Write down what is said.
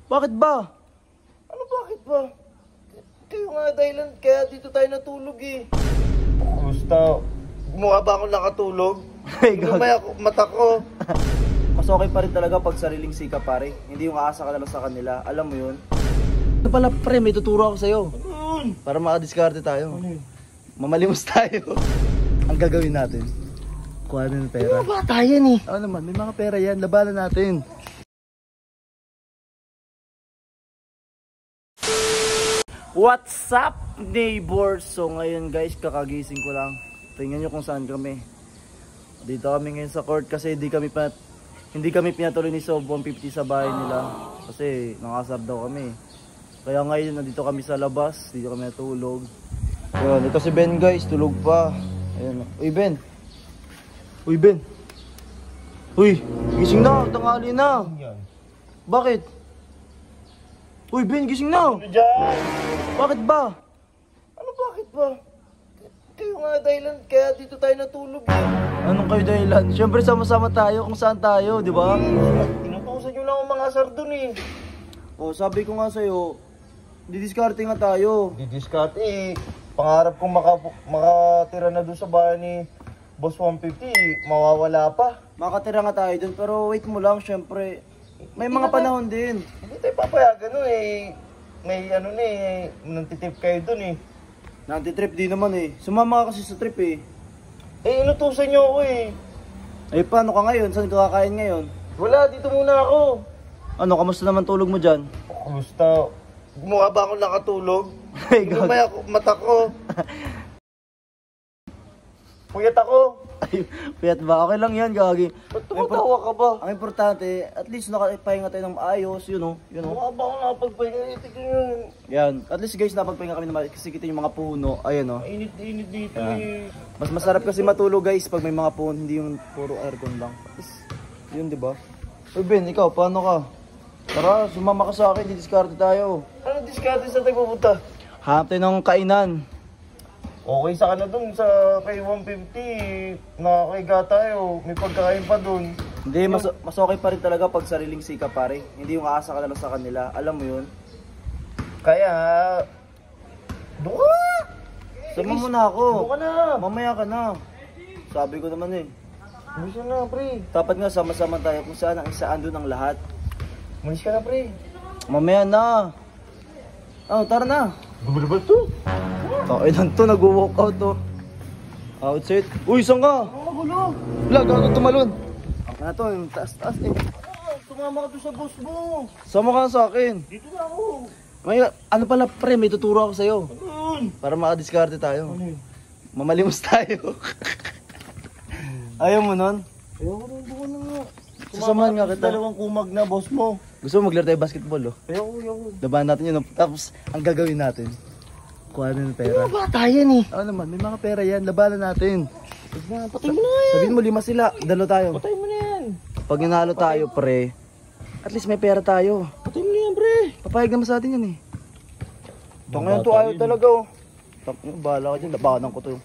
Bakit ba? Ano bakit ba? Kayo nga dahilan kaya dito tayo natulog eh. Kumusta? Mukha ba akong nakatulog? Lumay ako, mata ko. Mas okay pa rin talaga pag sariling sikap pare. Hindi yung aasa ka na lang sa kanila. Alam mo yun? Ano pala pre, may tuturo ako sa'yo. Para makadiskarte tayo. Mamalimos tayo. Ang gagawin natin, kuha na ng pera. Ano ba tayo eh? Ano naman, may mga pera yan. Labanan natin. What's up neighbors? So ngayon guys, kakagising ko lang. Tingnan nyo kung saan kami. Dito kami ngayon sa court kasi hindi kami pinatuloy ni Sob 150 sa bahay nila. Kasi nakasar daw kami. Kaya ngayon nandito kami sa labas, dito kami natulog. Ayun, ito si Ben guys, tulog pa. Ayun. Uy Ben. Uy Ben. Uy, gising na, tanghali na. Bakit? Uy Ben, gising na. Ano dyan? Bakit ba? Ano bakit ba? Kayo nga dahilan kaya dito tayo natulog eh. Anong kayo dahilan? Siyempre sama-sama tayo kung saan tayo, di ba? Inutusan nyo lang ang mga asar dun eh. O sabi ko nga sa'yo, didiskarte nga tayo. Didiscard eh. Pangarap kong makatira na doon sa bahay ni Boss 150, mawawala pa. Makatira nga tayo dun, pero wait mo lang, siyempre. May mga panahon din. Hindi tayo papayagan nun eh. May ano na eh, nantitip kayo dun eh. Nanti-trip din naman eh. Sumama ka kasi sa trip eh. Eh, inutusan nyo ako eh. Eh paano ka ngayon? Saan ka kakain ngayon? Wala, dito muna ako. Ano, kamusta naman tulog mo dyan? Kumusta? Mukha ba akong nakatulog? Ay, Lumay ako, mata ko. Puyat ako. Ay, piyat ba? Okay lang yan, gagi. Ba't tumatawa ka ba? Ang importante, at least nakapahinga tayo ng maayos, yun o. Yun o. Mukha ba akong nakapagpahinga? Tignan yun. Yan. At least guys, napagpahinga kami naman kasi kita yung mga puno. Ayan o. Init-init dito Yan. eh. Mas masarap kasi matulog guys pag may mga puno, hindi yung puro aircon lang. Yun, di ba? Uy Ben, ikaw, paano ka? Tara, sumama ka sa akin, didiskarte tayo. Ano diskarte sa tayo pupunta? Hanap tayo ng kainan. Okay sa na dun sa kay 150, nakakaiga tayo, may pagkakain pa dun. Hindi, mas okay pa rin talaga pag sariling sikap pare. Hindi yung aasa ka na lang sa kanila. Alam mo yun? Kaya, doon ka! Sama mo na ako. Doon ka na! Mamaya ka na. Sabi ko naman eh. Gusto na, pre. Dapat nga sama-sama tayo kung saan ang isaan doon ang lahat. Malis ka na, pre. Mamaya na. Oh, tara na. Gumulabas to. Ilan to, nag-walk out to. Outside. Uy, saan ka? Ang magulo. Wala, gago tumalon. Ako na to, yung taas-taas eh. Tumama ka to sa boss mo. Sama ka na sa akin. Dito na ako. May, ano pala pre, may tuturo ako sa'yo. Doon. Para makadiskarte tayo. Ano yun? Mamalimos tayo. Ayaw mo nun? Ayoko na, doon na nga. Sasamahan nga kita. Dalawang kumag na boss mo. Gusto mo maglaro tayo basketball, oh? Ayoko. Labanan natin yun. Tapos, ang gagawin natin, kuha na ng pera. Ano ba tayo eh? Ano naman, may mga pera yan. Labanan natin. Patay mo na yan. Sabihin mo, 5 sila. Dalo tayo. Patay mo na yan. Pag nanalo tayo, pre, at least may pera tayo. Patay mo na yan, pre. Papayag naman sa atin yan, eh. Tangayan to, ayaw talaga, oh. Bahala ka dyan. Labanan ko to.